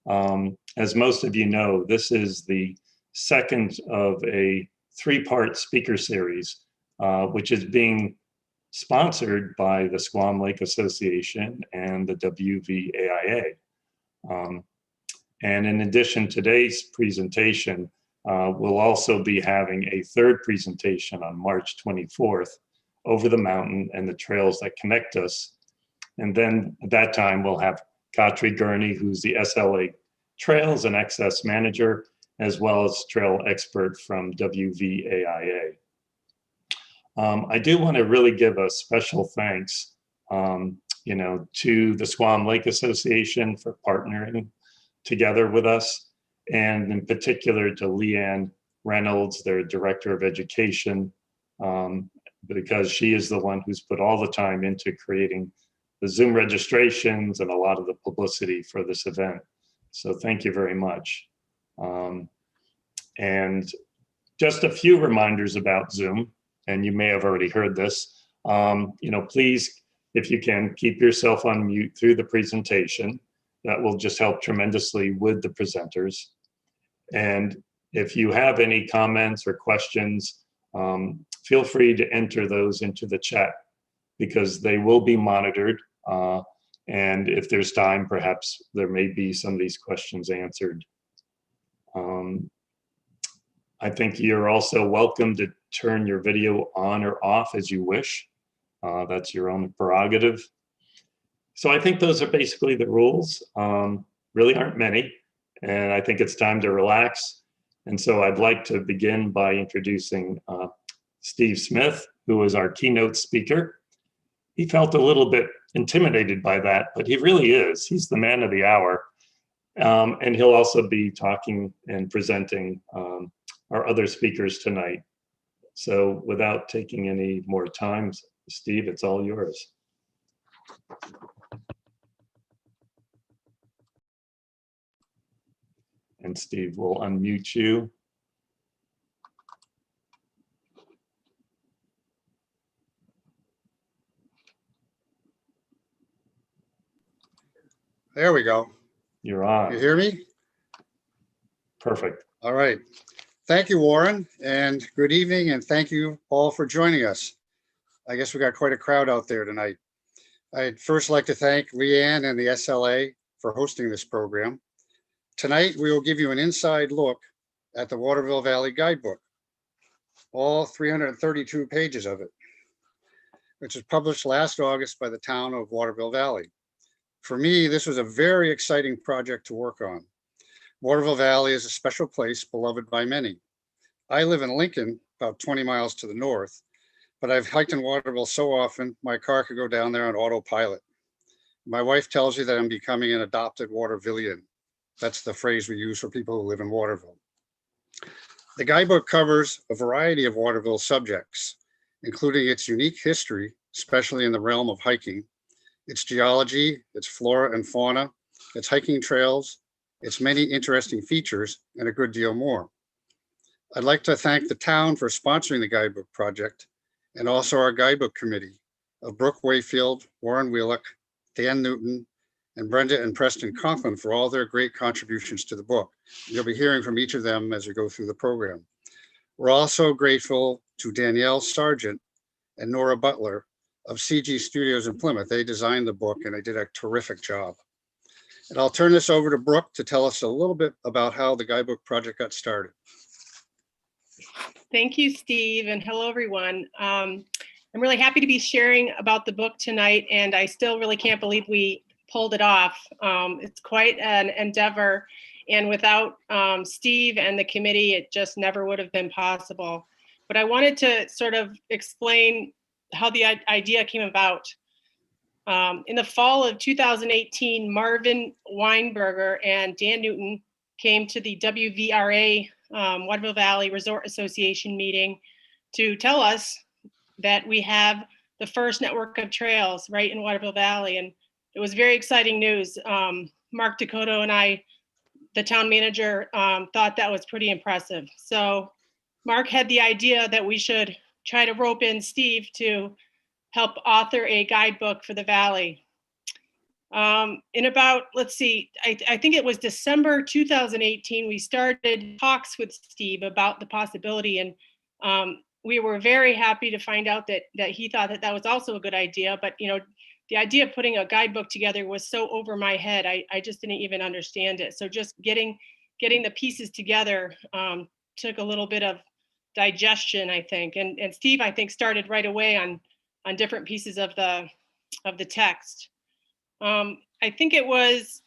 As most of you know, this is the second of a three-part speaker series, which is being sponsored by the Squam Lake Association and the WVAIA. And in addition to today's presentation, we'll also be having a third presentation on March 24th over the mountain and the trails that connect us. And then at that time, we'll have Katri Gurney, who's the SLA Trails and Access Manager, as well as trail expert from WVAIA. I do want to really give a special thanks, to the Squam Lake Association for partnering together with us, and in particular to Leanne Reynolds, their Director of Education, because she is the one who's put all the time into creating the Zoom registrations and a lot of the publicity for this event. So thank you very much. And just a few reminders about Zoom, and you may have already heard this. Please, if you can, keep yourself on mute through the presentation. That will just help tremendously with the presenters. And if you have any comments or questions, feel free to enter those into the chat, because they will be monitored. And if there's time, perhaps there may be some of these questions answered. I think you're also welcome to turn your video on or off as you wish. That's your own prerogative. So I think those are basically the rules. Really aren't many, and I think it's time to relax. And so I'd like to begin by introducing Steve Smith, who is our keynote speaker. He felt a little bit intimidated by that, but he really is. He's the man of the hour. And he'll also be talking and presenting our other speakers tonight. So without taking any more time, Steve, it's all yours. And Steve will unmute you. There we go. You're on. You hear me? Perfect. All right. Thank you, Warren, and good evening, and thank you all for joining us. I guess we got quite a crowd out there tonight. I'd first like to thank Leanne and the SLA for hosting this program. Tonight, we will give you an inside look at the Waterville Valley Guidebook, all 332 pages of it, which was published last August by the town of Waterville Valley. For me, this was a very exciting project to work on. Waterville Valley is a special place beloved by many. I live in Lincoln, about 20 miles to the north, but I've hiked in Waterville so often, my car could go down there on autopilot. My wife tells me that I'm becoming an adopted Watervillian. That's the phrase we use for people who live in Waterville. The guidebook covers a variety of Waterville subjects, including its unique history, especially in the realm of hiking, its geology, its flora and fauna, its hiking trails, its many interesting features, and a good deal more. I'd like to thank the town for sponsoring the Guidebook project, and also our Guidebook committee of Brooke Wayfield, Warren Wheelock, Dan Newton, and Brenda and Preston Conklin for all their great contributions to the book. You'll be hearing from each of them as we go through the program. We're also grateful to Danielle Sargent and Nora Butler of CG Studios in Plymouth. They designed the book and they did a terrific job. And I'll turn this over to Brooke to tell us a little bit about how the Guidebook project got started. Thank you, Steve, and hello, everyone. I'm really happy to be sharing about the book tonight, and I still really can't believe we pulled it off. It's quite an endeavor, and without Steve and the committee, it just never would have been possible. But I wanted to sort of explain how the idea came about. In the fall of 2018, Marvin Weinberger and Dan Newton came to the WVRA Waterville Valley Resort Association meeting to tell us that we have the first network of trails right in Waterville Valley. And it was very exciting news. Mark Dakota and I, the town manager, thought that was pretty impressive. So Mark had the idea that we should try to rope in Steve to help author a guidebook for the Valley. In about, let's see, I think it was December 2018, we started talks with Steve about the possibility, and we were very happy to find out that he thought that was also a good idea. But the idea of putting a guidebook together was so over my head, I just didn't even understand it. So just getting the pieces together took a little bit of digestion, I think. And Steve, I think, started right away on different pieces of the text. I think it was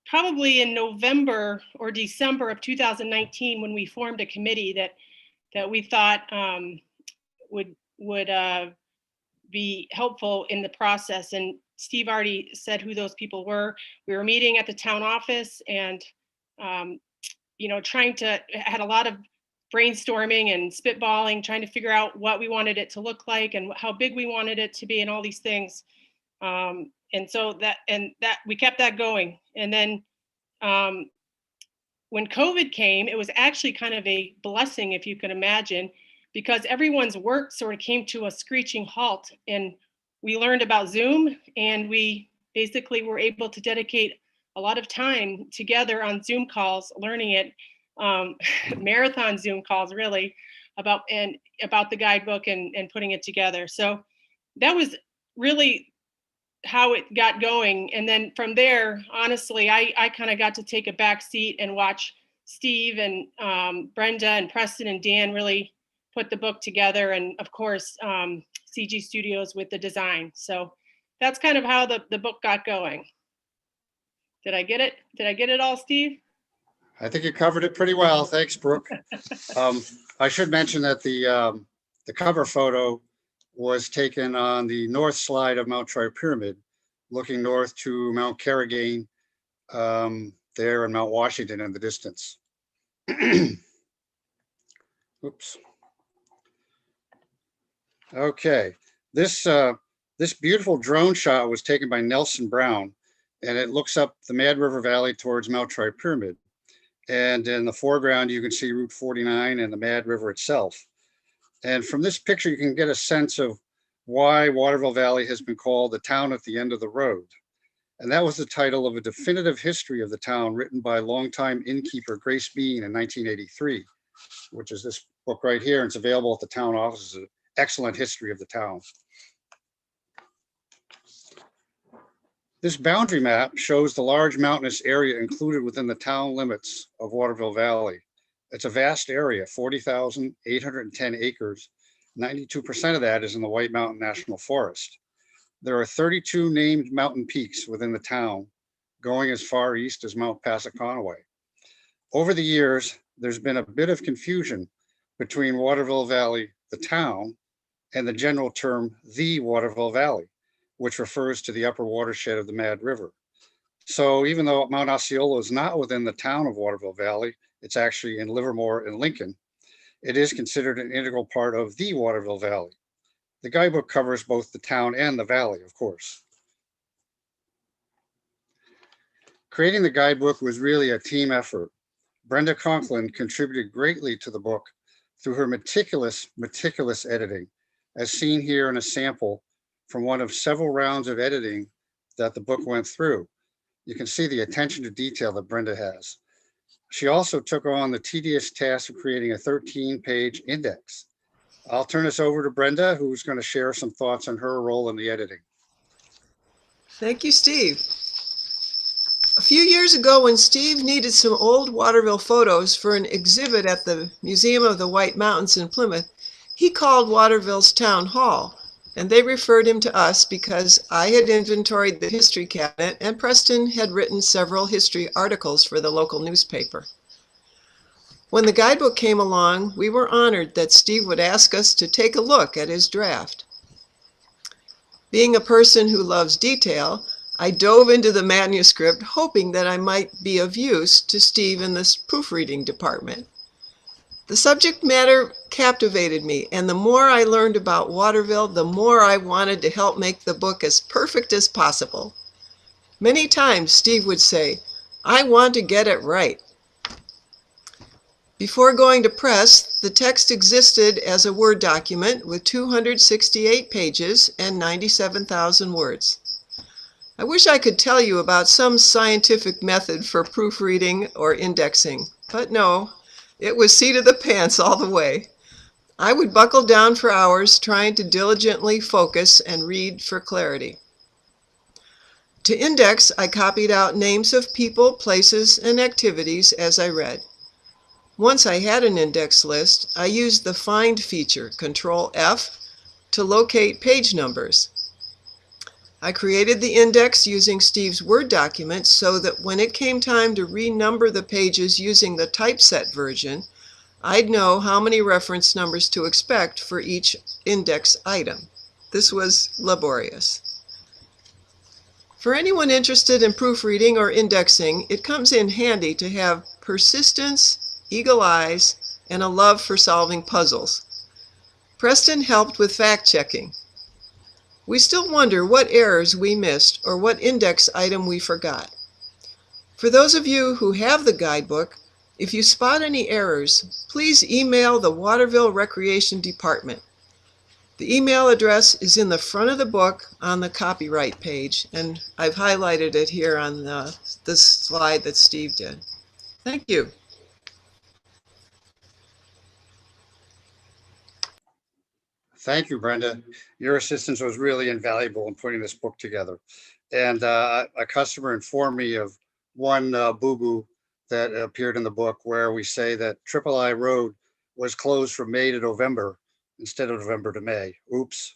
probably in November or December of 2019 when we formed a committee that we thought would be helpful in the process. And Steve already said who those people were. We were meeting at the town office and had a lot of brainstorming and spitballing, trying to figure out what we wanted it to look like and how big we wanted it to be and all these things. And so that we kept that going. And then when COVID came, it was actually kind of a blessing, if you can imagine, because everyone's work sort of came to a screeching halt. And we learned about Zoom, and we basically were able to dedicate a lot of time together on Zoom calls, learning it, marathon Zoom calls, really, about the guidebook and putting it together. So that was really how it got going. And then from there, honestly, I kind of got to take a back seat and watch Steve and Brenda and Preston and Dan really put the book together. And of course, CG Studios with the design. So that's kind of how the book got going. Did I get it? Did I get it all, Steve? I think you covered it pretty well. Thanks, Brooke. I should mention that the cover photo was taken on the north slide of Mount Troy Pyramid, looking north to Mount Carrigain, there and Mount Washington in the distance. Oops. Okay, this beautiful drone shot was taken by Nelson Brown, and it looks up the Mad River Valley towards Mount Troy Pyramid. And in the foreground, you can see Route 49 and the Mad River itself. And from this picture, you can get a sense of why Waterville Valley has been called the town at the end of the road. And that was the title of a definitive history of the town written by longtime innkeeper Grace Bean in 1983, which is this book right here. And it's available at the town office. It's an excellent history of the town. This boundary map shows the large mountainous area included within the town limits of Waterville Valley. It's a vast area, 40,810 acres. 92% of that is in the White Mountain National Forest. There are 32 named mountain peaks within the town, going as far east as Mount Passaconaway. Over the years, there's been a bit of confusion between Waterville Valley, the town, and the general term, the Waterville Valley, which refers to the upper watershed of the Mad River. So even though Mount Osceola is not within the town of Waterville Valley, it's actually in Livermore and Lincoln, it is considered an integral part of the Waterville Valley. The guidebook covers both the town and the valley, of course. Creating the guidebook was really a team effort. Brenda Conklin contributed greatly to the book through her meticulous editing, as seen here in a sample from one of several rounds of editing that the book went through. You can see the attention to detail that Brenda has. She also took on the tedious task of creating a 13-page index. I'll turn this over to Brenda, who's going to share some thoughts on her role in the editing. Thank you, Steve. A few years ago, when Steve needed some old Waterville photos for an exhibit at the Museum of the White Mountains in Plymouth, he called Waterville's town hall, and they referred him to us because I had inventoried the history cabinet and Preston had written several history articles for the local newspaper. When the guidebook came along, we were honored that Steve would ask us to take a look at his draft. Being a person who loves detail, I dove into the manuscript hoping that I might be of use to Steve in this proofreading department. The subject matter captivated me, and the more I learned about Waterville, the more I wanted to help make the book as perfect as possible. Many times Steve would say, "I want to get it right." Before going to press, the text existed as a Word document with 268 pages and 97,000 words. I wish I could tell you about some scientific method for proofreading or indexing, but no, it was seat of the pants all the way. I would buckle down for hours trying to diligently focus and read for clarity. To index, I copied out names of people, places, and activities as I read. Once I had an index list, I used the Find feature, Control F, to locate page numbers. I created the index using Steve's Word document so that when it came time to renumber the pages using the typeset version, I'd know how many reference numbers to expect for each index item. This was laborious. For anyone interested in proofreading or indexing, it comes in handy to have persistence, eagle eyes, and a love for solving puzzles. Preston helped with fact-checking. We still wonder what errors we missed or what index item we forgot. For those of you who have the guidebook, if you spot any errors, please email the Waterville Recreation Department. The email address is in the front of the book on the copyright page, and I've highlighted it here on this slide that Steve did. Thank you. Thank you, Brenda. Your assistance was really invaluable in putting this book together. And a customer informed me of one boo-boo that appeared in the book where we say that Triple I Road was closed from May to November instead of November to May. Oops.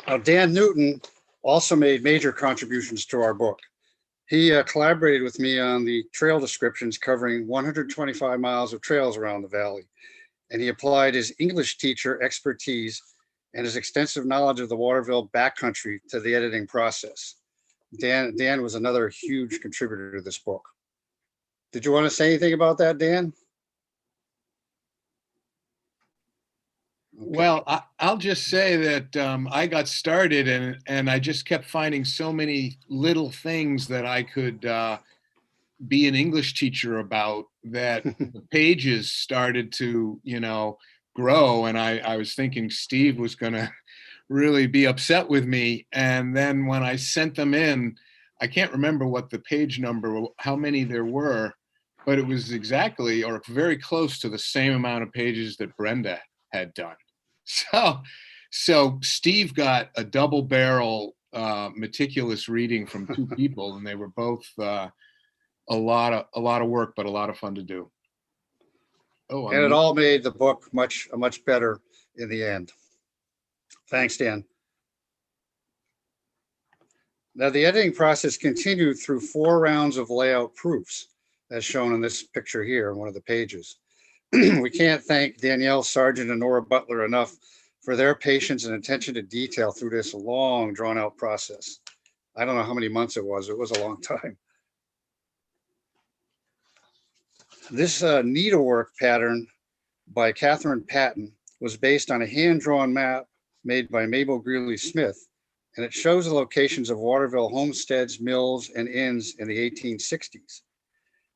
Now, Dan Newton also made major contributions to our book. He collaborated with me on the trail descriptions covering 125 miles of trails around the valley. And he applied his English teacher expertise and his extensive knowledge of the Waterville backcountry to the editing process. Dan was another huge contributor to this book. Did you want to say anything about that, Dan? Okay. Well, I'll just say that I got started and I just kept finding so many little things that I could be an English teacher about that the pages started to, grow. And I was thinking Steve was going to really be upset with me. And then when I sent them in, I can't remember what the page number, how many there were, but it was exactly or very close to the same amount of pages that Brenda had done. So Steve got a double barrel meticulous reading from two people, and they were both a lot of work, but a lot of fun to do. Oh, and it all made the book much better in the end. Thanks, Dan. Now, the editing process continued through 4 rounds of layout proofs, as shown in this picture here on one of the pages. We can't thank Danielle Sargent and Nora Butler enough for their patience and attention to detail through this long, drawn-out process. I don't know how many months it was. It was a long time. This needlework pattern by Catherine Patton was based on a hand-drawn map made by Mabel Greeley Smith, and it shows the locations of Waterville homesteads, mills, and inns in the 1860s.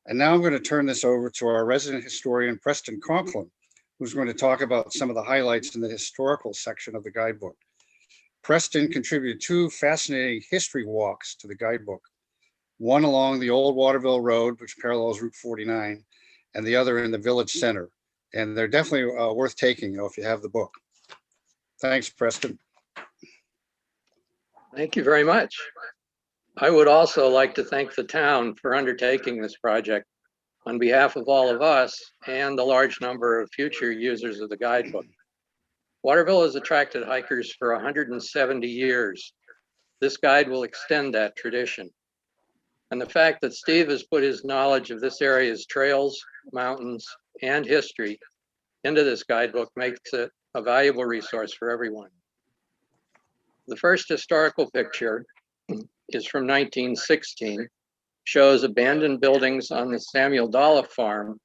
And now I'm going to turn this over to our resident historian, Preston Conklin, who's going to talk about some of the highlights in the historical section of the guidebook. Preston contributed 2 fascinating history walks to the guidebook, one along the old Waterville Road, which parallels Route 49, and the other in the village center. And they're definitely worth taking, if you have the book. Thanks, Preston. Thank you very much. I would also like to thank the town for undertaking this project on behalf of all of us and the large number of future users of the guidebook. Waterville has attracted hikers for 170 years. This guide will extend that tradition. And the fact that Steve has put his knowledge of this area's trails, mountains, and history into this guidebook makes it a valuable resource for everyone. The first historical picture is from 1916, shows abandoned buildings on the Samuel Dolliff farm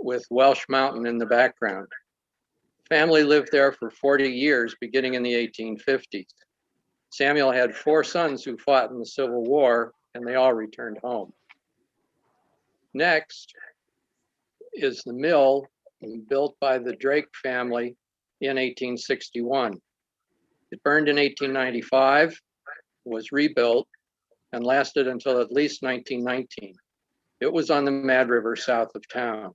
with Welsh Mountain in the background. The family lived there for 40 years, beginning in the 1850s. Samuel had 4 sons who fought in the Civil War, and they all returned home. Next is the mill built by the Drake family in 1861. It burned in 1895, was rebuilt, and lasted until at least 1919. It was on the Mad River south of town.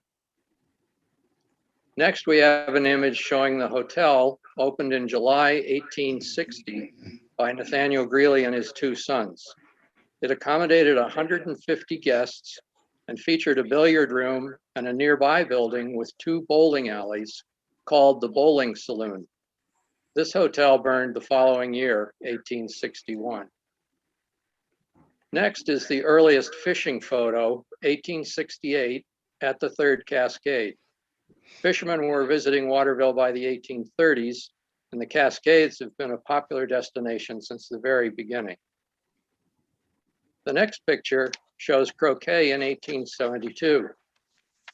Next, we have an image showing the hotel opened in July 1860 by Nathaniel Greeley and his two sons. It accommodated 150 guests and featured a billiard room and a nearby building with two bowling alleys called the Bowling Saloon. This hotel burned the following year, 1861. Next is the earliest fishing photo, 1868, at the Third Cascade. Fishermen were visiting Waterville by the 1830s, and the Cascades have been a popular destination since the very beginning. The next picture shows croquet in 1872.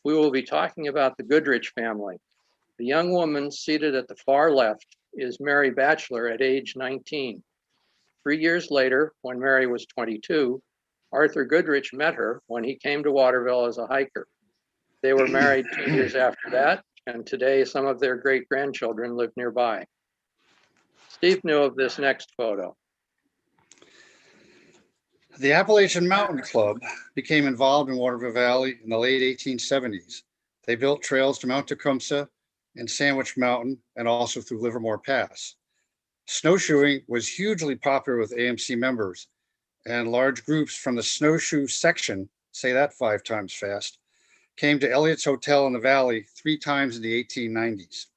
We will be talking about the Goodrich family. The young woman seated at the far left is Mary Batchelor at age 19. 3 years later, when Mary was 22, Arthur Goodrich met her when he came to Waterville as a hiker. They were married 2 years after that, and today some of their great-grandchildren live nearby. Steve knew of this next photo. The Appalachian Mountain Club became involved in Waterville Valley in the late 1870s. They built trails to Mount Tecumseh and Sandwich Mountain, and also through Livermore Pass. Snowshoeing was hugely popular with AMC members, and large groups from the snowshoe section, say that 5 times fast, came to Elliott's Hotel in the valley 3 times in the 1890s.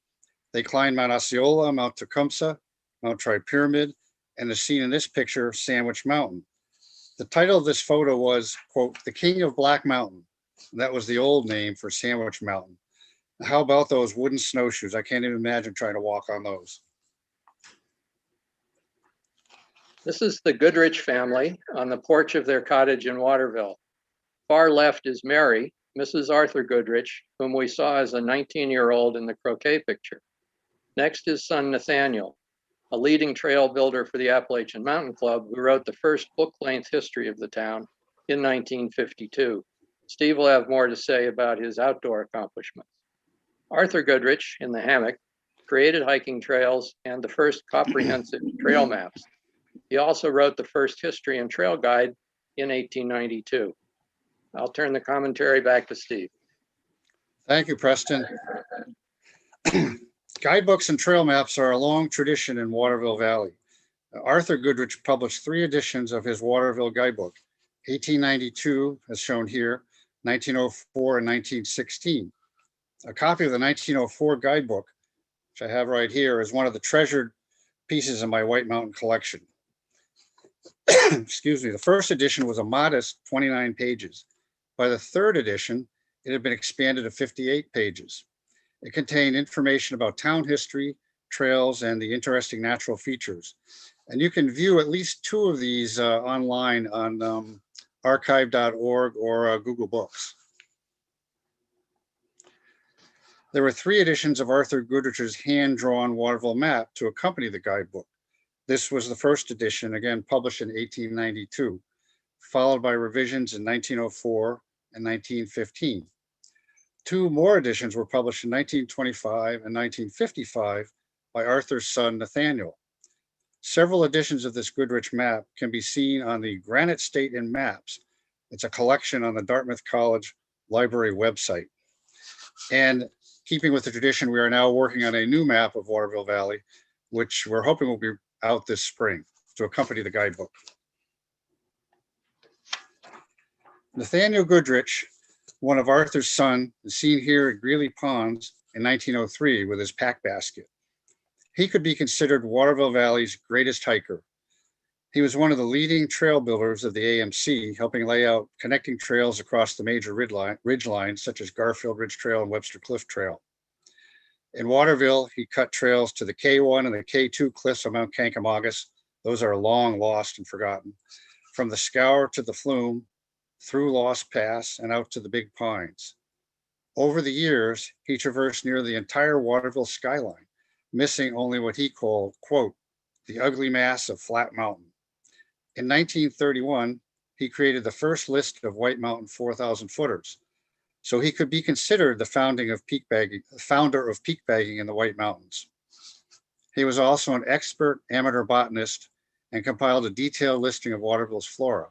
They climbed Mount Osceola, Mount Tecumseh, Mount Tri-Pyramid, and as seen in this picture, Sandwich Mountain. The title of this photo was, quote, "The King of Black Mountain." That was the old name for Sandwich Mountain. How about those wooden snowshoes? I can't even imagine trying to walk on those. This is the Goodrich family on the porch of their cottage in Waterville. Far left is Mary, Mrs. Arthur Goodrich, whom we saw as a 19-year-old in the croquet picture. Next is son Nathaniel, a leading trail builder for the Appalachian Mountain Club, who wrote the first book-length history of the town in 1952. Steve will have more to say about his outdoor accomplishments. Arthur Goodrich, in the hammock, created hiking trails and the first comprehensive trail maps. He also wrote the first history and trail guide in 1892. I'll turn the commentary back to Steve. Thank you, Preston. Guidebooks and trail maps are a long tradition in Waterville Valley. Arthur Goodrich published 3 editions of his Waterville Guidebook, 1892, as shown here, 1904, and 1916. A copy of the 1904 Guidebook, which I have right here, is one of the treasured pieces in my White Mountain collection. Excuse me. The first edition was a modest 29 pages. By the third edition, it had been expanded to 58 pages. It contained information about town history, trails, and the interesting natural features. And you can view at least 2 of these online on archive.org or Google Books. There were 3 editions of Arthur Goodrich's hand-drawn Waterville map to accompany the guidebook. This was the first edition, again published in 1892, followed by revisions in 1904 and 1915. 2 more editions were published in 1925 and 1955 by Arthur's son, Nathaniel. Several editions of this Goodrich map can be seen on the Granite State in Maps. It's a collection on the Dartmouth College Library website. And keeping with the tradition, we are now working on a new map of Waterville Valley, which we're hoping will be out this spring to accompany the guidebook. Nathaniel Goodrich, one of Arthur's sons, is seen here at Greeley Ponds in 1903 with his pack basket. He could be considered Waterville Valley's greatest hiker. He was one of the leading trail builders of the AMC, helping lay out connecting trails across the major ridge lines, such as Garfield Ridge Trail and Webster Cliff Trail. In Waterville, he cut trails to the K1 and the K2 cliffs of Mount Kankomagus. Those are long lost and forgotten. From the Scour to the Flume, through Lost Pass, and out to the Big Pines. Over the years, he traversed nearly the entire Waterville skyline, missing only what he called, quote, the ugly mass of Flat Mountain. In 1931, he created the first list of White Mountain 4,000 footers. So he could be considered the founder of peak bagging in the White Mountains. He was also an expert amateur botanist and compiled a detailed listing of Waterville's flora.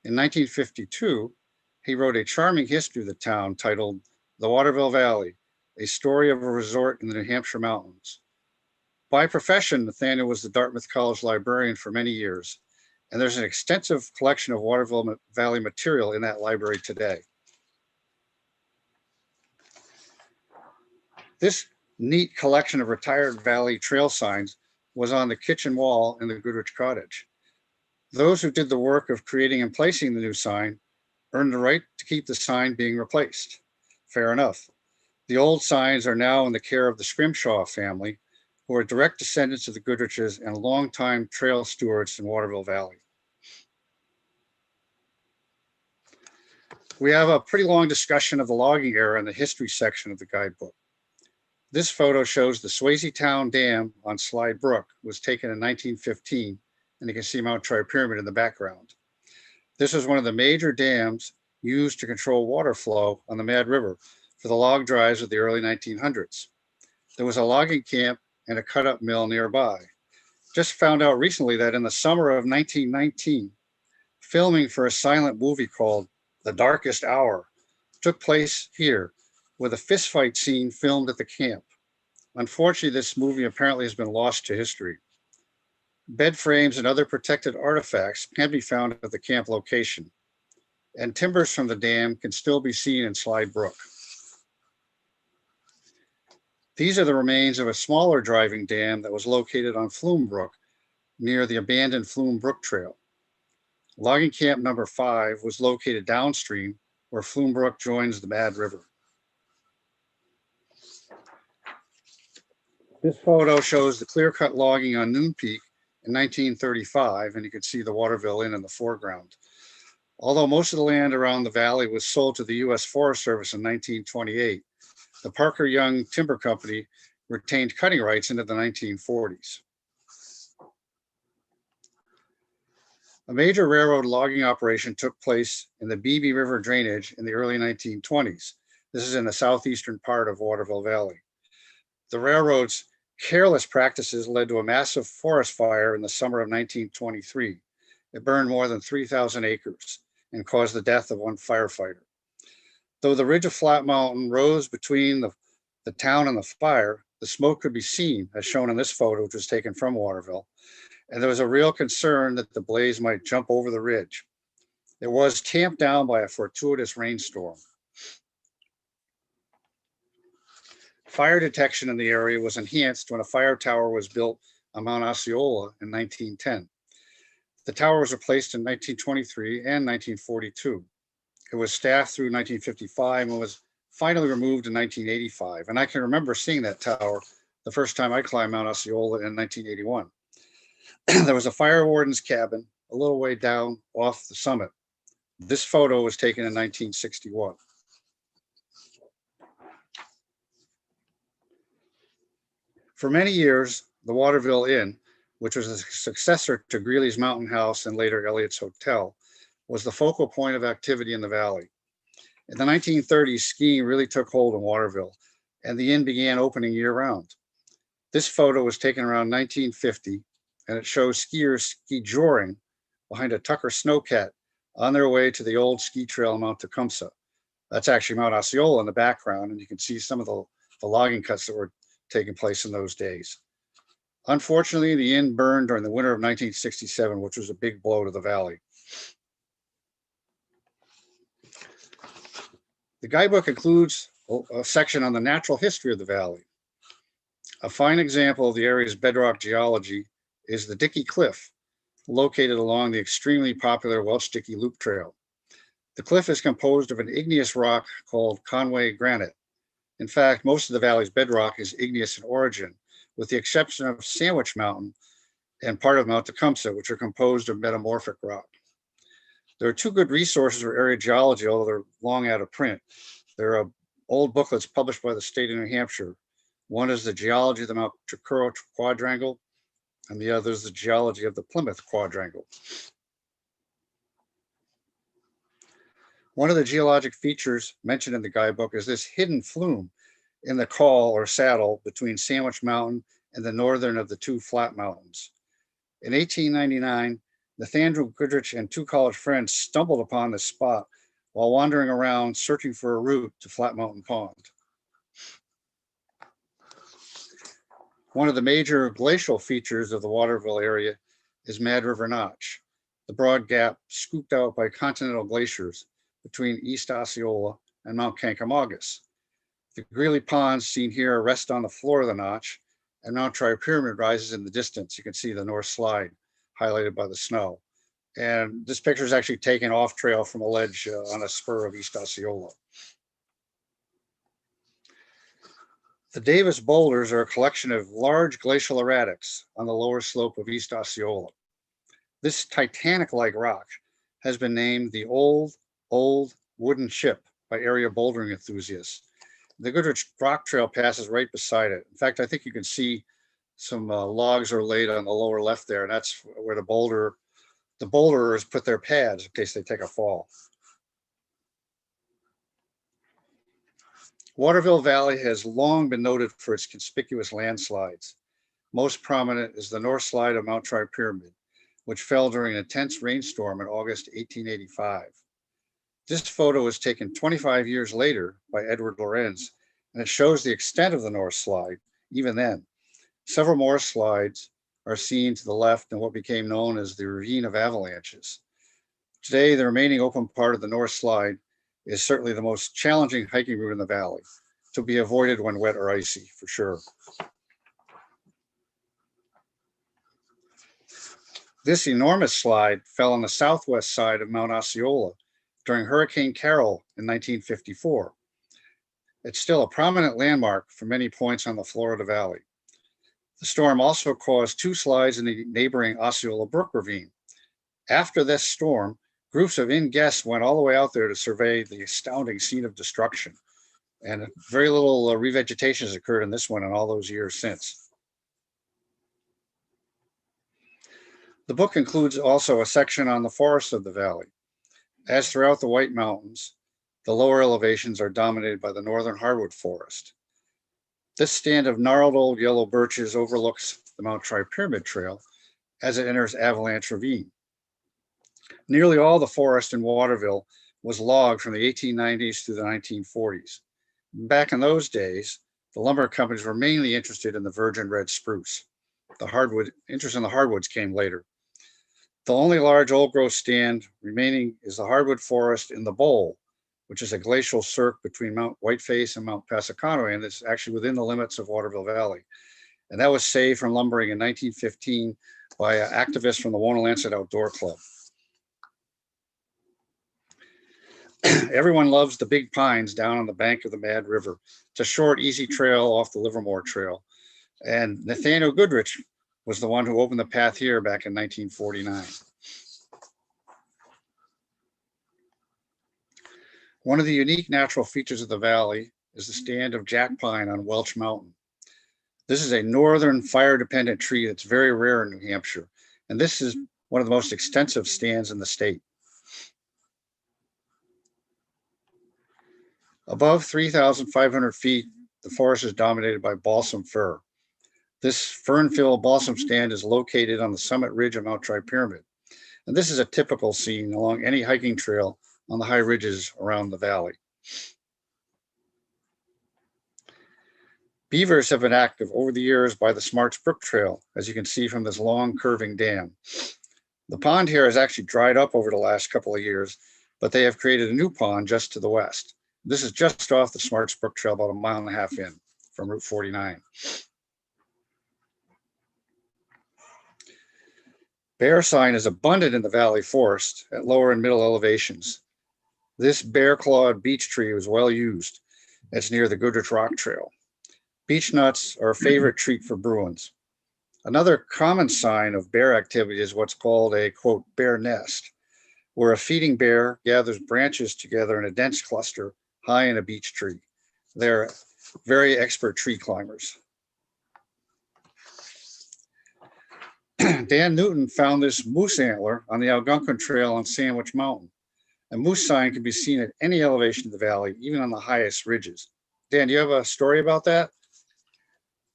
In 1952, he wrote a charming history of the town titled The Waterville Valley, a story of a resort in the New Hampshire mountains. By profession, Nathaniel was the Dartmouth College librarian for many years, and there's an extensive collection of Waterville Valley material in that library today. This neat collection of retired valley trail signs was on the kitchen wall in the Goodrich cottage. Those who did the work of creating and placing the new sign earned the right to keep the sign being replaced. Fair enough. The old signs are now in the care of the Scrimshaw family, who are direct descendants of the Goodriches and longtime trail stewards in Waterville Valley. We have a pretty long discussion of the logging era in the history section of the guidebook. This photo shows the Swayze Town Dam on Slide Brook was taken in 1915, and you can see Mount Troy Pyramid in the background. This was one of the major dams used to control water flow on the Mad River for the log drives of the early 1900s. There was a logging camp and a cut-up mill nearby. Just found out recently that in the summer of 1919, filming for a silent movie called The Darkest Hour took place here, with a fistfight scene filmed at the camp. Unfortunately, this movie apparently has been lost to history. Bed frames and other protected artifacts can be found at the camp location, and timbers from the dam can still be seen in Slide Brook. These are the remains of a smaller driving dam that was located on Flume Brook near the abandoned Flume Brook Trail. Logging camp number 5 was located downstream where Flume Brook joins the Mad River. This photo shows the clear-cut logging on Noon Peak in 1935, and you can see the Waterville Inn in the foreground. Although most of the land around the valley was sold to the U.S. Forest Service in 1928, the Parker Young Timber Company retained cutting rights into the 1940s. A major railroad logging operation took place in the Beebe River drainage in the early 1920s. This is in the southeastern part of Waterville Valley. The railroad's careless practices led to a massive forest fire in the summer of 1923. It burned more than 3,000 acres and caused the death of one firefighter. Though the ridge of Flat Mountain rose between the town and the fire, the smoke could be seen, as shown in this photo, which was taken from Waterville, and there was a real concern that the blaze might jump over the ridge. It was tamped down by a fortuitous rainstorm. Fire detection in the area was enhanced when a fire tower was built on Mount Osceola in 1910. The tower was replaced in 1923 and 1942. It was staffed through 1955 and was finally removed in 1985. And I can remember seeing that tower the first time I climbed Mount Osceola in 1981. There was a fire warden's cabin a little way down off the summit. This photo was taken in 1961. For many years, the Waterville Inn, which was a successor to Greeley's Mountain House and later Elliott's Hotel, was the focal point of activity in the valley. In the 1930s, skiing really took hold in Waterville, and the inn began opening year-round. This photo was taken around 1950, and it shows skiers ski joring behind a Tucker snowcat on their way to the old ski trail Mount Tecumseh. That's actually Mount Osceola in the background, and you can see some of the logging cuts that were taking place in those days. Unfortunately, the inn burned during the winter of 1967, which was a big blow to the valley. The guidebook includes a section on the natural history of the valley. A fine example of the area's bedrock geology is the Dickey Cliff, located along the extremely popular Welch Dickey Loop Trail. The cliff is composed of an igneous rock called Conway granite. In fact, most of the valley's bedrock is igneous in origin, with the exception of Sandwich Mountain and part of Mount Tecumseh, which are composed of metamorphic rock. There are two good resources for area geology, although they're long out of print. There are old booklets published by the state of New Hampshire. One is the geology of the Mount Tricuro Quadrangle, and the other is the geology of the Plymouth Quadrangle. One of the geologic features mentioned in the guidebook is this hidden flume in the col or saddle between Sandwich Mountain and the northern of the two flat mountains. In 1899, Nathaniel Goodrich and two college friends stumbled upon this spot while wandering around searching for a route to Flat Mountain Pond. One of the major glacial features of the Waterville area is Mad River Notch, the broad gap scooped out by continental glaciers between East Osceola and Mount Kankomagus. The Greeley Ponds seen here rest on the floor of the notch, and Mount Tri-Pyramid rises in the distance. You can see the North Slide highlighted by the snow. And this picture is actually taken off trail from a ledge on a spur of East Osceola. The Davis boulders are a collection of large glacial erratics on the lower slope of East Osceola. This Titanic-like rock has been named the old wooden ship by area bouldering enthusiasts. The Goodrich Rock Trail passes right beside it. In fact, I think you can see some logs are laid on the lower left there, and that's where the boulderers put their pads in case they take a fall. Waterville Valley has long been noted for its conspicuous landslides. Most prominent is the North Slide of Mount Tri-Pyramid, which fell during an intense rainstorm in August 1885. This photo was taken 25 years later by Edward Lorenz, and it shows the extent of the North Slide even then. Several more slides are seen to the left in what became known as the Ravine of Avalanches. Today, the remaining open part of the North Slide is certainly the most challenging hiking route in the valley, to be avoided when wet or icy, for sure. This enormous slide fell on the southwest side of Mount Osceola during Hurricane Carol in 1954. It's still a prominent landmark for many points on the Florida Valley. The storm also caused two slides in the neighboring Osceola Brook Ravine. After this storm, groups of guests went all the way out there to survey the astounding scene of destruction. And very little revegetation has occurred in this one in all those years since. The book includes also a section on the forests of the valley. As throughout the White Mountains, the lower elevations are dominated by the northern hardwood forest. This stand of gnarled old yellow birches overlooks the Mount Tri-Pyramid Trail as it enters Avalanche Ravine. Nearly all the forest in Waterville was logged from the 1890s through the 1940s. Back in those days, the lumber companies were mainly interested in the virgin red spruce. The interest in the hardwoods came later. The only large old growth stand remaining is the hardwood forest in the Bowl, which is a glacial cirque between Mount Whiteface and Mount Passaconaway, and it's actually within the limits of Waterville Valley. And that was saved from lumbering in 1915 by activists from the Wonalancet Outdoor Club. Everyone loves the big pines down on the bank of the Mad River. It's a short, easy trail off the Livermore Trail. And Nathaniel Goodrich was the one who opened the path here back in 1949. One of the unique natural features of the valley is the stand of jack pine on Welch Mountain. This is a northern fire-dependent tree that's very rare in New Hampshire, and this is one of the most extensive stands in the state. Above 3,500 feet, the forest is dominated by balsam fir. This fern-filled balsam stand is located on the summit ridge of Mount Tri-Pyramid, and this is a typical scene along any hiking trail on the high ridges around the valley. Beavers have been active over the years by the Smarts Brook Trail, as you can see from this long curving dam. The pond here has actually dried up over the last couple of years, but they have created a new pond just to the west. This is just off the Smarts Brook Trail, about 1.5 miles in from Route 49. Bear sign is abundant in the valley forest at lower and middle elevations. This bear-clawed beech tree was well used. It's near the Goodrich Rock Trail. Beech nuts are a favorite treat for Bruins. Another common sign of bear activity is what's called a, quote, bear nest, where a feeding bear gathers branches together in a dense cluster high in a beech tree. They're very expert tree climbers. Dan Newton found this moose antler on the Algonquin Trail on Sandwich Mountain. A moose sign can be seen at any elevation of the valley, even on the highest ridges. Dan, do you have a story about that?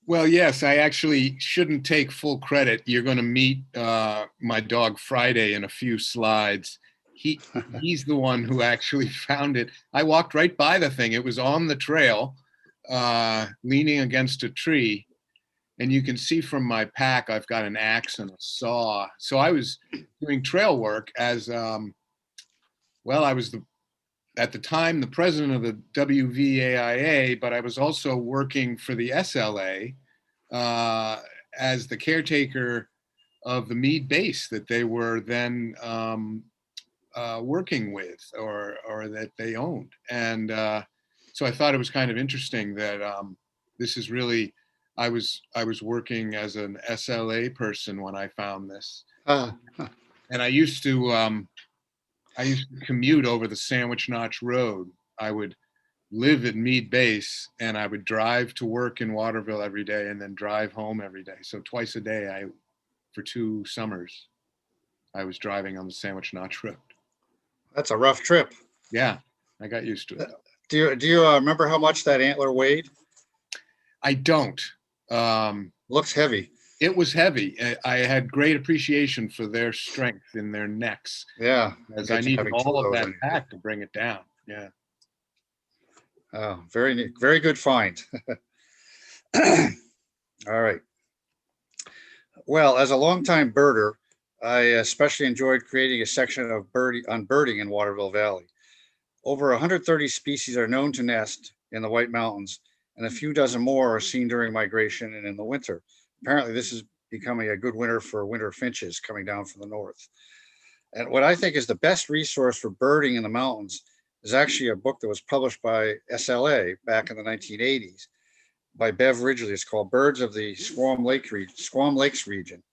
Well, yes, I actually shouldn't take full credit. You're going to meet my dog Friday in a few slides. He's the one who actually found it. I walked right by the thing. It was on the trail, leaning against a tree. And you can see from my pack, I've got an axe and a saw. So I was doing trail work as, well, I was at the time the president of the WVAIA, but I was also working for the SLA as the caretaker of the Meade base that they were then working with or that they owned. And so I thought it was kind of interesting that this is really, I was working as an SLA person when I found this. And I used to commute over the Sandwich Notch Road. I would live at Meade Base and I would drive to work in Waterville every day and then drive home every day. So twice a day, for 2 summers, I was driving on the Sandwich Notch Road. That's a rough trip. Yeah, I got used to it. Do you remember how much that antler weighed? I don't. Looks heavy. It was heavy. I had great appreciation for their strength in their necks. Yeah. As I needed all of that pack to bring it down. Yeah. Oh, very, very good find. All right. Well, as a longtime birder, I especially enjoyed creating a section of birding in Waterville Valley. Over 130 species are known to nest in the White Mountains, and a few dozen more are seen during migration and in the winter. Apparently, this is becoming a good winter for winter finches coming down from the north. And what I think is the best resource for birding in the mountains is actually a book that was published by SLA back in the 1980s by Bev Ridgely. It's called Birds of the Squam Lakes region.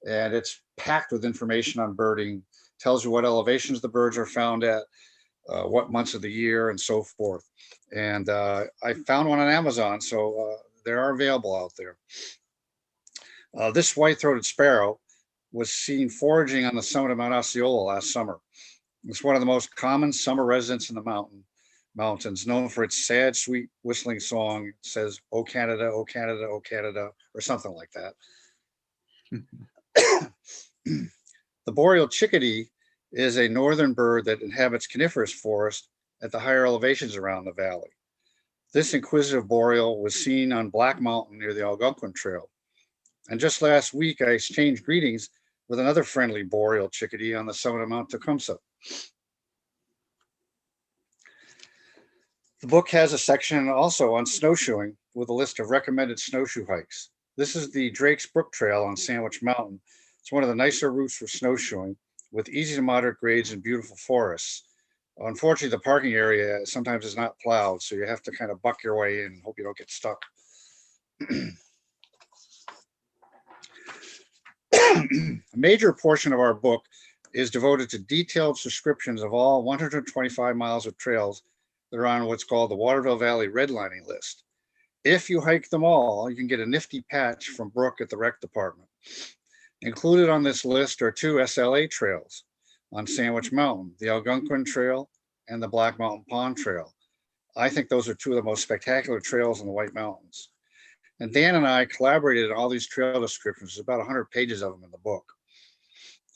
And it's packed with information on birding, tells you what elevations the birds are found at, what months of the year, and so forth. And I found one on Amazon, so they are available out there. This white-throated sparrow was seen foraging on the summit of Mount Osceola last summer. It's one of the most common summer residents in the mountains, known for its sad, sweet whistling song. It says, "Oh Canada, oh Canada, oh Canada," or something like that. The boreal chickadee is a northern bird that inhabits coniferous forest at the higher elevations around the valley. This inquisitive boreal was seen on Black Mountain near the Algonquin Trail. And just last week, I exchanged greetings with another friendly boreal chickadee on the summit of Mount Tecumseh. The book has a section also on snowshoeing with a list of recommended snowshoe hikes. This is the Drake's Brook Trail on Sandwich Mountain. It's one of the nicer routes for snowshoeing with easy to moderate grades and beautiful forests. Unfortunately, the parking area sometimes is not plowed, so you have to kind of buck your way in and hope you don't get stuck. A major portion of our book is devoted to detailed descriptions of all 125 miles of trails that are on what's called the Waterville Valley redlining list. If you hike them all, you can get a nifty patch from Brooke at the rec department. Included on this list are 2 SLA trails on Sandwich Mountain, the Algonquin Trail and the Black Mountain Pond Trail. I think those are 2 of the most spectacular trails in the White Mountains. And Dan and I collaborated on all these trail descriptions. There's about 100 pages of them in the book.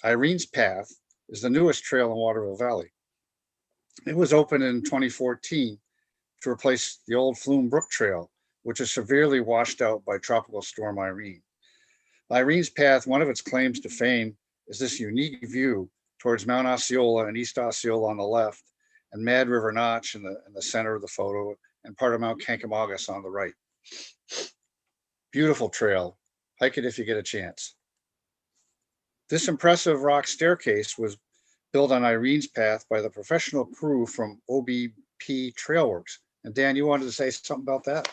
Irene's Path is the newest trail in Waterville Valley. It was opened in 2014 to replace the old Flume Brook Trail, which is severely washed out by Tropical Storm Irene. Irene's Path, one of its claims to fame, is this unique view towards Mount Osceola and East Osceola on the left, and Mad River Notch in the center of the photo, and part of Mount Kankomagas on the right. Beautiful trail. Hike it if you get a chance. This impressive rock staircase was built on Irene's Path by the professional crew from OBP Trailworks. And Dan, you wanted to say something about that?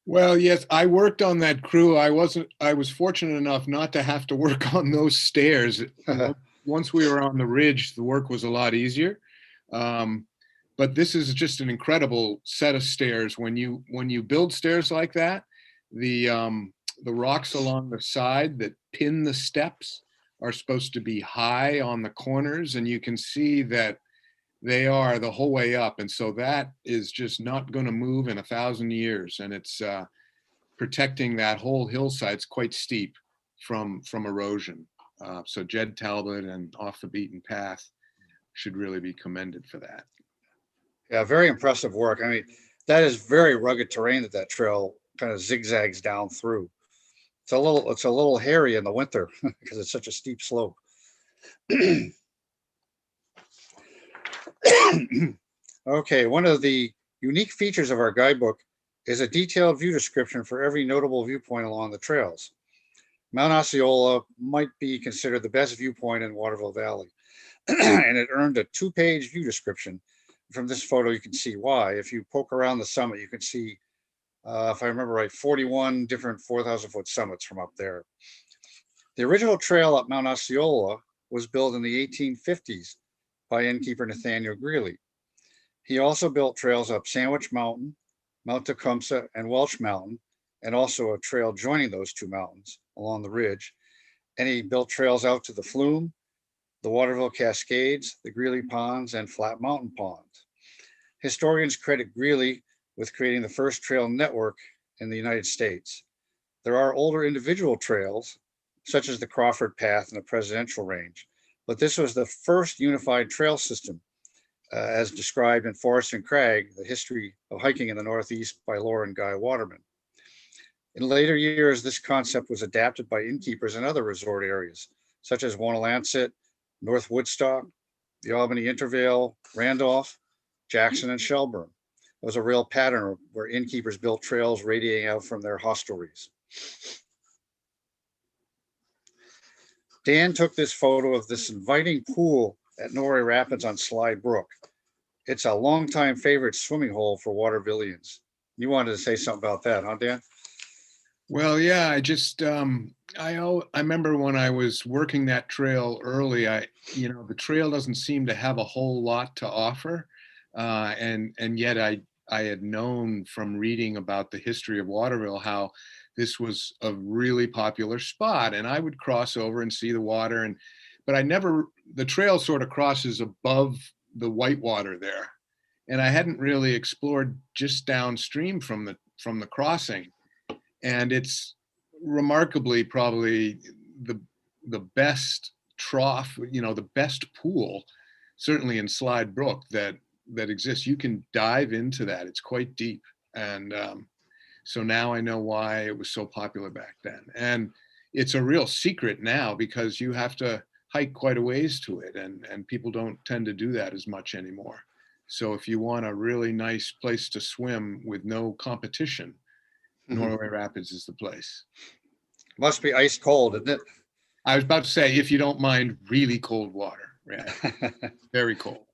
Well, yes, I worked on that crew. I was fortunate enough not to have to work on those stairs. Once we were on the ridge, the work was a lot easier. But this is just an incredible set of stairs. When you build stairs like that, the rocks along the side that pin the steps are supposed to be high on the corners, and you can see that they are the whole way up. And so that is just not going to move in 1,000 years. And it's protecting that whole hillside. It's quite steep from erosion. So Jed Talbot and Off the Beaten Path should really be commended for that. Yeah, very impressive work. I mean, that is very rugged terrain that trail kind of zigzags down through. It's a little hairy in the winter because it's such a steep slope. Okay, one of the unique features of our guidebook is a detailed view description for every notable viewpoint along the trails. Mount Osceola might be considered the best viewpoint in Waterville Valley, and it earned a 2-page view description. From this photo, you can see why. If you poke around the summit, you can see, if I remember right, 41 different 4,000-foot summits from up there. The original trail up Mount Osceola was built in the 1850s by innkeeper Nathaniel Greeley. He also built trails up Sandwich Mountain, Mount Tecumseh, and Welch Mountain, and also a trail joining those two mountains along the ridge. And he built trails out to the Flume, the Waterville Cascades, the Greeley Ponds, and Flat Mountain Pond. Historians credit Greeley with creating the first trail network in the United States. There are older individual trails, such as the Crawford Path and the Presidential Range, but this was the first unified trail system, as described in Forest and Crag, The History of Hiking in the Northeast by Laura and Guy Waterman. In later years, this concept was adapted by innkeepers in other resort areas, such as Wonalancet, North Woodstock, the Albany Intervale, Randolph, Jackson, and Shelburne. There was a real pattern where innkeepers built trails radiating out from their hostelries. Dan took this photo of this inviting pool at Norway Rapids on Slide Brook. It's a longtime favorite swimming hole for Watervillians. You wanted to say something about that, huh, Dan? Well, yeah, I remember when I was working that trail early, the trail doesn't seem to have a whole lot to offer. And yet I had known from reading about the history of Waterville how this was a really popular spot, and I would cross over and see the water, but the trail sort of crosses above the whitewater there, and I hadn't really explored just downstream from the crossing, and it's remarkably probably the best trough, the best pool, certainly in Slide Brook that exists. You can dive into that. It's quite deep. And so now I know why it was so popular back then. And it's a real secret now because you have to hike quite a ways to it. And people don't tend to do that as much anymore. So if you want a really nice place to swim with no competition, Norway Rapids is the place. Must be ice cold, isn't it? I was about to say, if you don't mind really cold water, right? Very cold.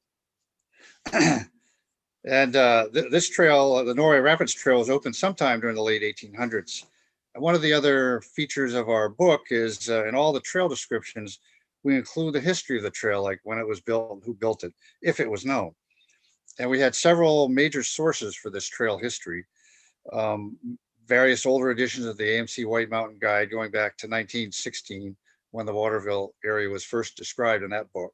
And this trail, the Norway Rapids Trail, was opened sometime during the late 1800s. And one of the other features of our book is in all the trail descriptions, we include the history of the trail, like when it was built and who built it, if it was known. And we had several major sources for this trail history. Various older editions of the AMC White Mountain Guide going back to 1916, when the Waterville area was first described in that book.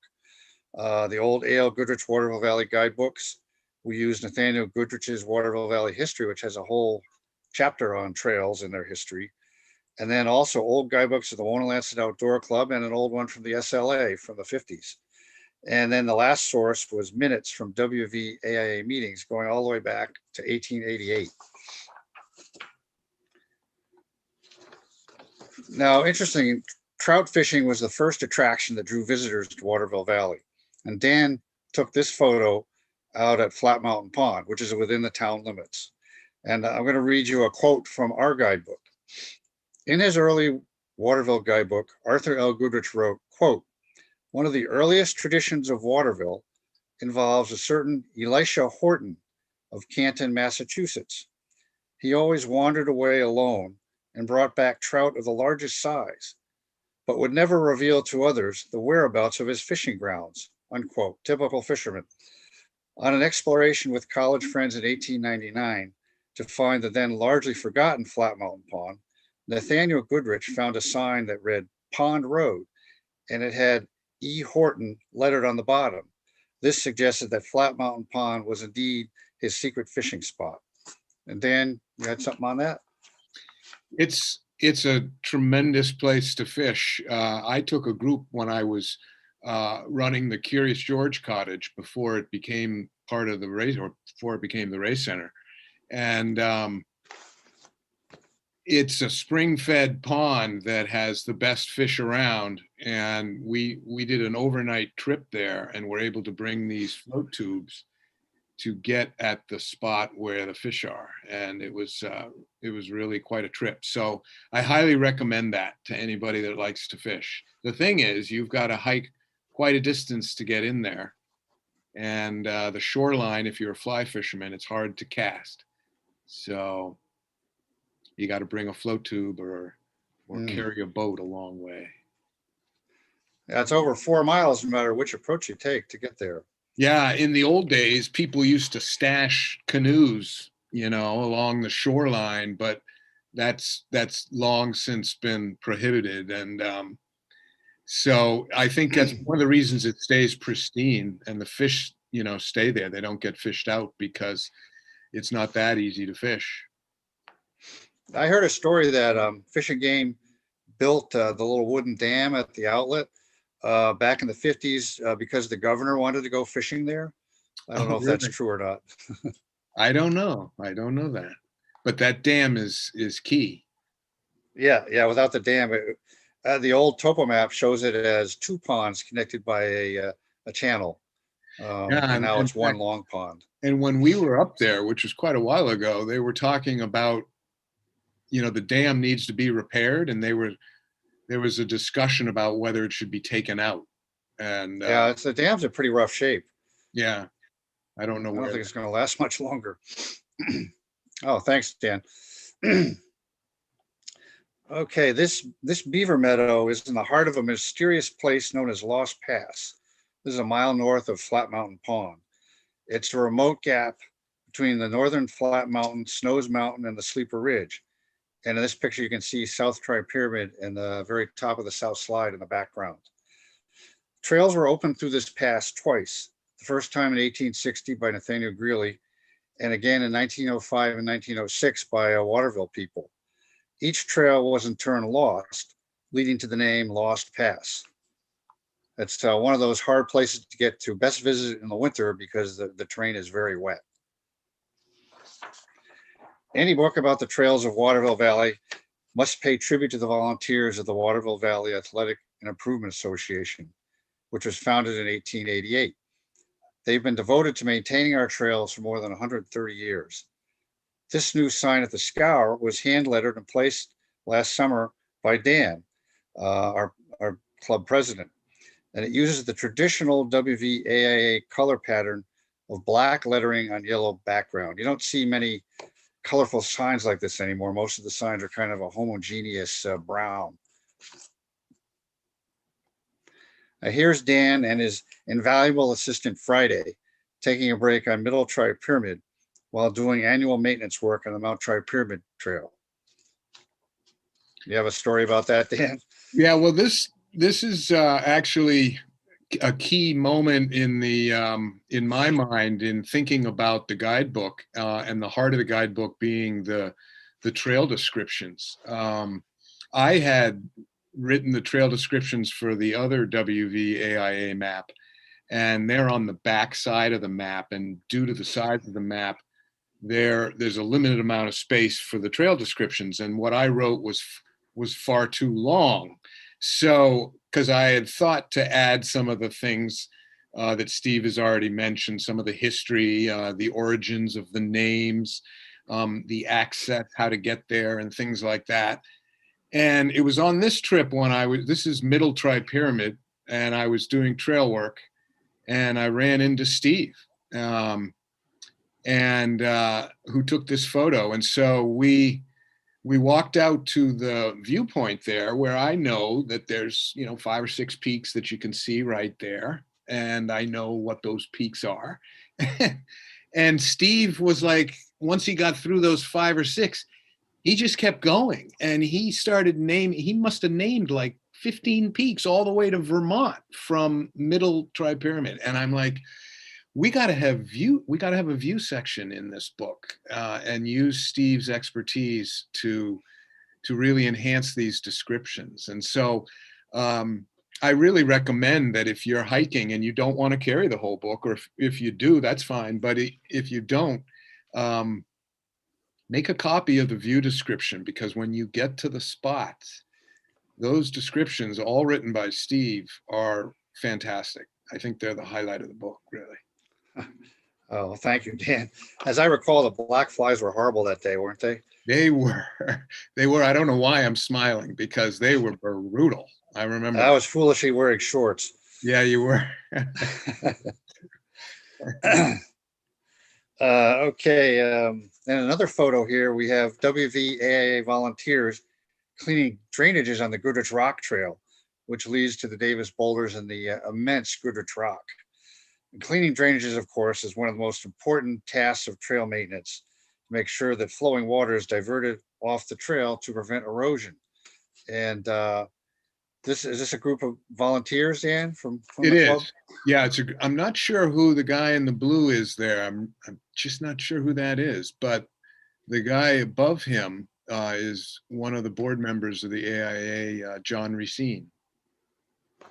The old A.L. Goodrich Waterville Valley guidebooks. We used Nathaniel Goodrich's Waterville Valley History, which has a whole chapter on trails in their history. And then also old guidebooks of the Wonalancet Outdoor Club and an old one from the SLA from the 50s. And then the last source was minutes from WVAIA meetings going all the way back to 1888. Now, interesting, trout fishing was the first attraction that drew visitors to Waterville Valley. And Dan took this photo out at Flat Mountain Pond, which is within the town limits. And I'm going to read you a quote from our guidebook. In his early Waterville guidebook, Arthur L. Goodrich wrote, quote, "One of the earliest traditions of Waterville involves a certain Elisha Horton of Canton, Massachusetts. He always wandered away alone and brought back trout of the largest size, but would never reveal to others the whereabouts of his fishing grounds," unquote, typical fisherman. On an exploration with college friends in 1899 to find the then largely forgotten Flat Mountain Pond, Nathaniel Goodrich found a sign that read Pond Road, and it had E. Horton lettered on the bottom. This suggested that Flat Mountain Pond was indeed his secret fishing spot. And Dan, you had something on that? It's a tremendous place to fish. I took a group when I was running the Curious George Cottage before it became part of the race, or before it became the race center. And it's a spring-fed pond that has the best fish around. And we did an overnight trip there, and were able to bring these float tubes to get at the spot where the fish are. And it was really quite a trip. So I highly recommend that to anybody that likes to fish. The thing is, you've got to hike quite a distance to get in there. And the shoreline, if you're a fly fisherman, it's hard to cast. So you got to bring a float tube or carry a boat a long way. Yeah, it's over 4 miles no matter which approach you take to get there. Yeah, in the old days, people used to stash canoes, along the shoreline, but that's long since been prohibited. And so I think that's one of the reasons it stays pristine, and the fish, stay there. They don't get fished out because it's not that easy to fish. I heard a story that Fish and Game built the little wooden dam at the outlet back in the 50s because the governor wanted to go fishing there. I don't know if that's true or not. I don't know that, but that dam is key. Yeah. Without the dam, the old topo map shows it as 2 ponds connected by a channel. And now it's one long pond. And when we were up there, which was quite a while ago, they were talking about, the dam needs to be repaired, and there was a discussion about whether it should be taken out. And yeah, the dam's in pretty rough shape. Yeah, I don't know. I don't think it's going to last much longer. Oh, thanks, Dan. Okay, this beaver meadow is in the heart of a mysterious place known as Lost Pass. This is a mile north of Flat Mountain Pond. It's a remote gap between the northern Flat Mountain, Snows Mountain, and the Sleeper Ridge. And in this picture, you can see South Tri-Pyramid and the very top of the South Slide in the background. Trails were opened through this pass twice. The first time in 1860 by Nathaniel Greeley, and again in 1905 and 1906 by Waterville people. Each trail was in turn lost, leading to the name Lost Pass. It's one of those hard places to get to. Best visit in the winter because the terrain is very wet. Any book about the trails of Waterville Valley must pay tribute to the volunteers of the Waterville Valley Athletic and Improvement Association, which was founded in 1888. They've been devoted to maintaining our trails for more than 130 years. This new sign at the Scour was hand lettered and placed last summer by Dan, our club president. And it uses the traditional WVAIA color pattern of black lettering on yellow background. You don't see many colorful signs like this anymore. Most of the signs are kind of a homogeneous brown. Now here's Dan and his invaluable assistant Friday taking a break on Middle Tri-Pyramid while doing annual maintenance work on the Mount Tri-Pyramid Trail. You have a story about that, Dan? Yeah, well, this is actually a key moment in the in my mind in thinking about the guidebook, and the heart of the guidebook being the trail descriptions. I had written the trail descriptions for the other WVAIA map, and they're on the back side of the map, and due to the size of the map, there's a limited amount of space for the trail descriptions, and what I wrote was far too long. So, because I had thought to add some of the things that Steve has already mentioned, some of the history, the origins of the names, the access, how to get there, and things like that. And it was on this trip when this is Middle Tri-Pyramid, and I was doing trail work, and I ran into Steve, who took this photo. And so we walked out to the viewpoint there, where I know that there's 5 or 6 peaks that you can see right there, and I know what those peaks are. And Steve was like, once he got through those 5 or 6, he just kept going, and he started naming. He must have named like 15 peaks all the way to Vermont from Middle Tri-Pyramid. And I'm like, we got to have a view section in this book, and use Steve's expertise to to really enhance these descriptions. And so I really recommend that if you're hiking and you don't want to carry the whole book, or if you do, that's fine. But if you don't, make a copy of the view description, because when you get to the spots, those descriptions, all written by Steve, are fantastic. I think they're the highlight of the book, really. Oh, thank you, Dan. As I recall, the black flies were horrible that day, weren't they? They were. I don't know why I'm smiling, because they were brutal. I remember. I was foolishly wearing shorts. Yeah, you were. Okay, and another photo here, we have WVAA volunteers cleaning drainages on the Goodrich Rock Trail, which leads to the Davis Boulders and the immense Goodrich Rock. And cleaning drainages, of course, is one of the most important tasks of trail maintenance, to make sure that flowing water is diverted off the trail to prevent erosion. And is this a group of volunteers, Dan, from It the club? is. Yeah, I'm not sure who the guy in the blue is there. I'm just not sure who that is. But the guy above him is one of the board members of the AIA, John Racine.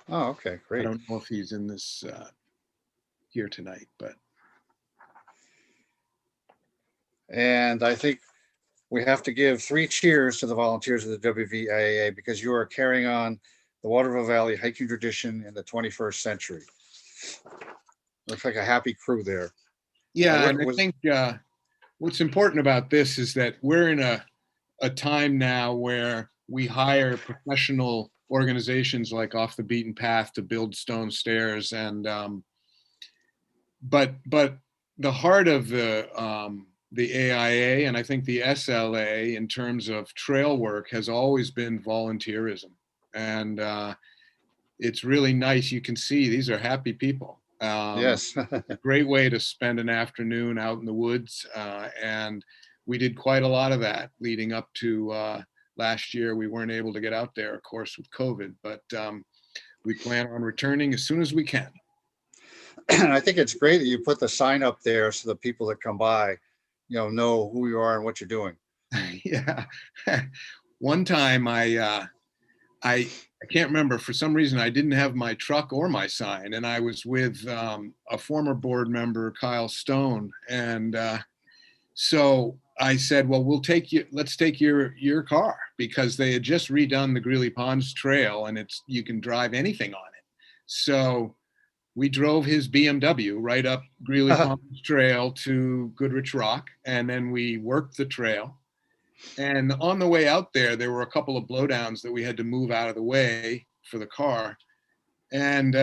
Oh, okay, I great. don't know if he's in this here tonight, but. And I think we have to give 3 cheers to the volunteers of the WVIAA, because you are carrying on the Waterville Valley hiking tradition in the 21st century. Looks like a happy crew there. Yeah, and I think what's important about this is that we're in a time now where we hire professional organizations like Off the Beaten Path to build stone stairs, and but the heart of the AIA, and I think the SLA, in terms of trail work, has always been volunteerism. And it's really nice. You can see these are happy people. Yes. Great way to spend an afternoon out in the woods. And we did quite a lot of that leading up to last year. We weren't able to get out there, of course, with COVID, but we plan on returning as soon as we can. And I think it's great that you put the sign up there so the people that come by, know who you are and what you're doing. Yeah. One time I can't remember, for some reason I didn't have my truck or my sign, and I was with a former board member, Kyle Stone, and so I said, well, let's take your car, because they had just redone the Greeley Ponds Trail, and you can drive anything on it. So we drove his BMW right up Greeley Ponds Trail to Goodrich Rock, and then we worked the trail. And on the way out there were a couple of blowdowns that we had to move out of the way for the car. And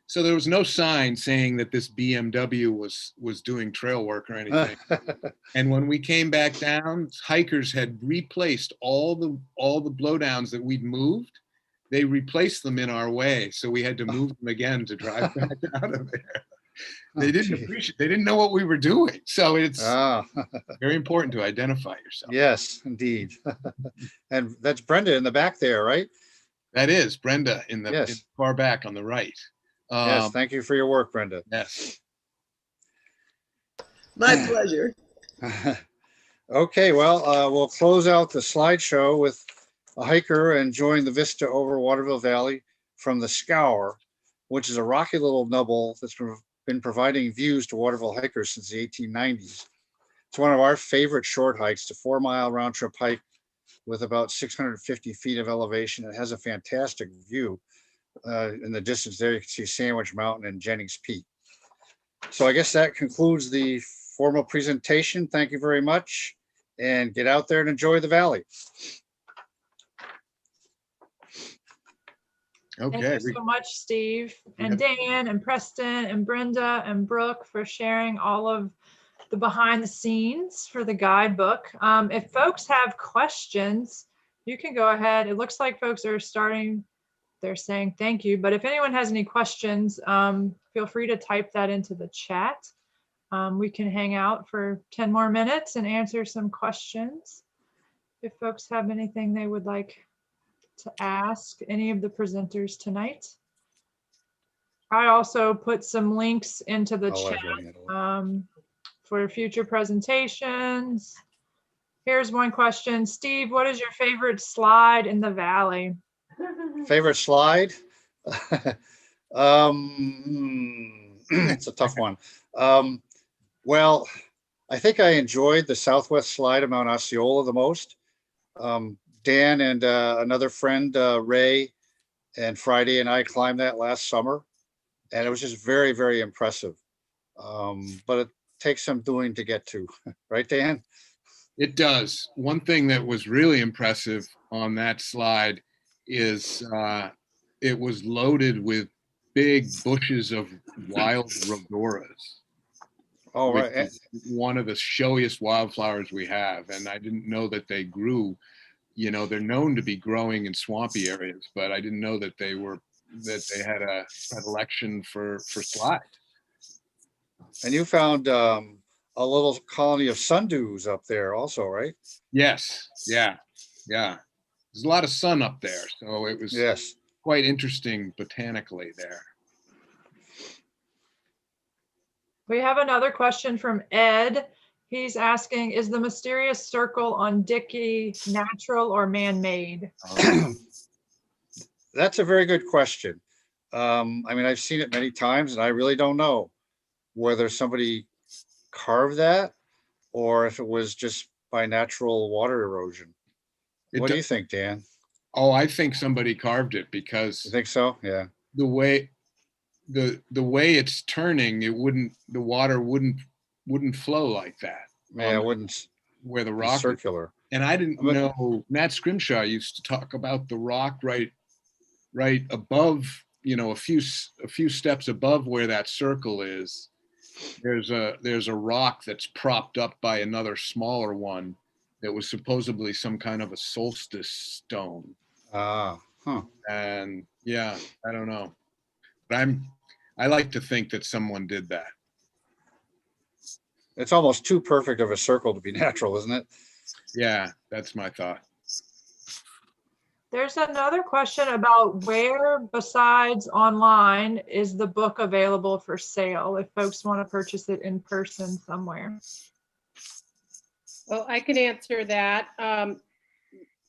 so there was no sign saying that this BMW was doing trail work or anything. And when we came back down, hikers had replaced all the blowdowns that we'd moved. They replaced them in our way, so we had to move them again to drive back out of there. They didn't appreciate. They didn't know what we were doing, so it's very important to identify yourself. Yes, indeed. And that's Brenda in the back there, right? That is Brenda in Yes. far back on the right. Yes, thank you for your work, Brenda. Yes. My pleasure. Okay, well, we'll close out the slideshow with a hiker enjoying the vista over Waterville Valley from the Scour, which is a rocky little nubble that's been providing views to Waterville hikers since the 1890s. It's one of our favorite short hikes, a 4-mile round trip hike with about 650 feet of elevation. It has a fantastic view. In the distance there, you can see Sandwich Mountain and Jennings Peak. So I guess that concludes the formal presentation. Thank you very much, and get out there and enjoy the valley. Okay. Thank you so much, Steve and Dan and Preston and Brenda and Brooke, for sharing all of the behind the scenes for the guidebook. If folks have questions, you can go ahead. It looks like folks are starting. They're saying thank you, but if anyone has any questions, feel free to type that into the chat. We can hang out for 10 more minutes and answer some questions. If folks have anything they would like to ask any of the presenters tonight. I also put some links into the chat for future presentations. Here's one question. Steve, what is your favorite slide in the valley? Favorite slide? It's a tough one. Well, I think I enjoyed the southwest slide of Mount Osceola the most. Dan and another friend, Ray, and Friday and I climbed that last summer, and it was just very, very impressive. But it takes some doing to get to, right, Dan? It does. One thing that was really impressive on that slide is it was loaded with big bushes of wild rhodoras, All which right. is one of the showiest wildflowers we have. And I didn't know that they grew. You know, they're known to be growing in swampy areas, but I didn't know that they had a predilection for slide. And you found a little colony of sundews up there also, right? Yes. Yeah. Yeah. There's a lot of sun up there, so it was Yes. quite interesting botanically there. We have another question from Ed. He's asking, is the mysterious circle on Dickey natural or man-made? That's a very good question. I mean, I've seen it many times, and I really don't know whether somebody carved that or if it was just by natural water erosion. What do you think, Dan? Oh, I think somebody carved it You because think so? Yeah. the way it's turning, the water wouldn't flow like that. Yeah, it wouldn't Where the be rock is. circular. And I didn't But- know, Matt Scrimshaw used to talk about the rock right above, you know, a few steps above where that circle is. There's a rock that's propped up by another smaller one that was supposedly some kind of a solstice stone. Huh. And yeah, I don't know. But I like to think that someone did that. It's almost too perfect of a circle to be natural, isn't it? Yeah, that's my thought. There's another question about where, besides online, is the book available for sale if folks want to purchase it in person somewhere? Well, I can answer that.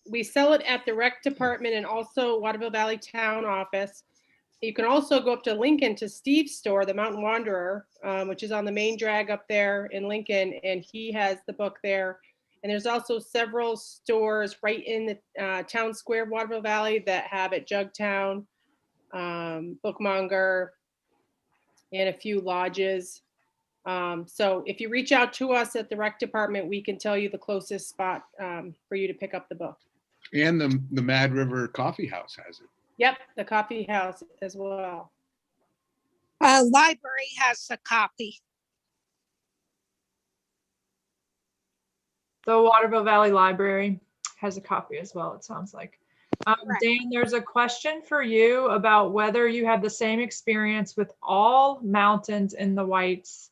We sell it at the rec department and also Waterville Valley Town Office. You can also go up to Lincoln to Steve's store, the Mountain Wanderer, which is on the main drag up there in Lincoln, and he has the book there. And there's also several stores right in the town square of Waterville Valley that have it. Jugtown, Bookmonger, and a few lodges. So if you reach out to us at the rec department, we can tell you the closest spot for you to pick up the book. And the Mad River Coffee House has it. Yep, the coffee house as well. Library has a copy. The Waterville Valley Library has a copy as well, it sounds like. Correct. Dan, there's a question for you about whether you had the same experience with all mountains in the Whites.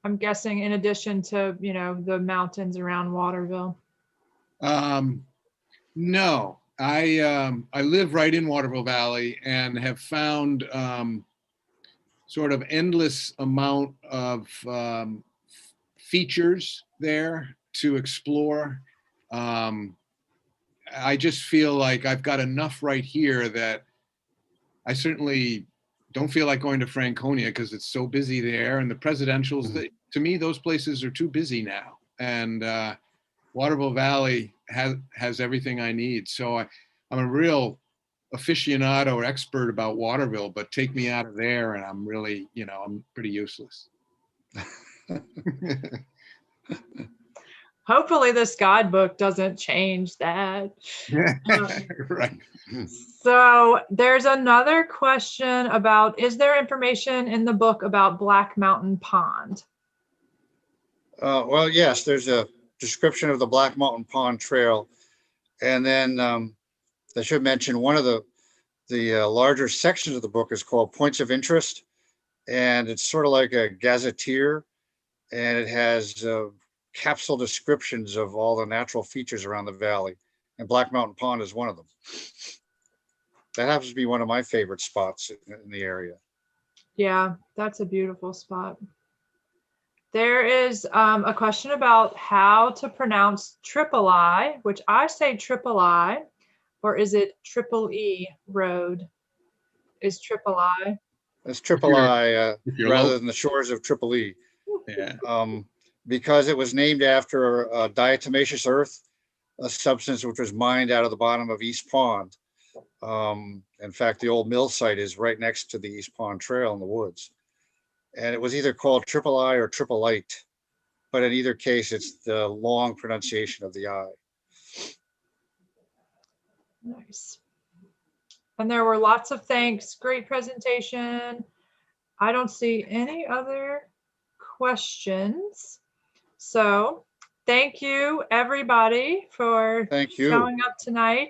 I'm guessing in addition to, you know, the mountains around Waterville. No, I live right in Waterville Valley and have found sort of endless amount of features there to explore. I just feel like I've got enough right here that I certainly don't feel like going to Franconia because it's so busy there, and the presidentials, to me, those places are too busy now. And Waterville Valley has everything I need. So I'm a real aficionado or expert about Waterville, but take me out of there and I'm really, you know, I'm pretty useless. Hopefully this guidebook doesn't change that. Right. So there's another question about, is there information in the book about Black Mountain Pond? Well, yes, there's a description of the Black Mountain Pond Trail. And then I should mention one of the larger sections of the book is called Points of Interest. And it's sort of like a gazetteer. And it has capsule descriptions of all the natural features around the valley. And Black Mountain Pond is one of them. That happens to be one of my favorite spots in the area. Yeah, that's a beautiful spot. There is a question about how to pronounce triple I, which I say triple I, or is it triple E road? Is triple I? It's Triple you're- I, you're rather local. than the shores of Triple E. Yeah. Because it was named after diatomaceous earth, a substance which was mined out of the bottom of East Pond. In fact, the old mill site is right next to the East Pond Trail in the woods. And it was either called Triple I or Tripleite, but in either case, it's the long pronunciation of the I. Nice. And there were lots of thanks. Great presentation. I don't see any other questions. So thank you, everybody, for Thank you. showing up tonight.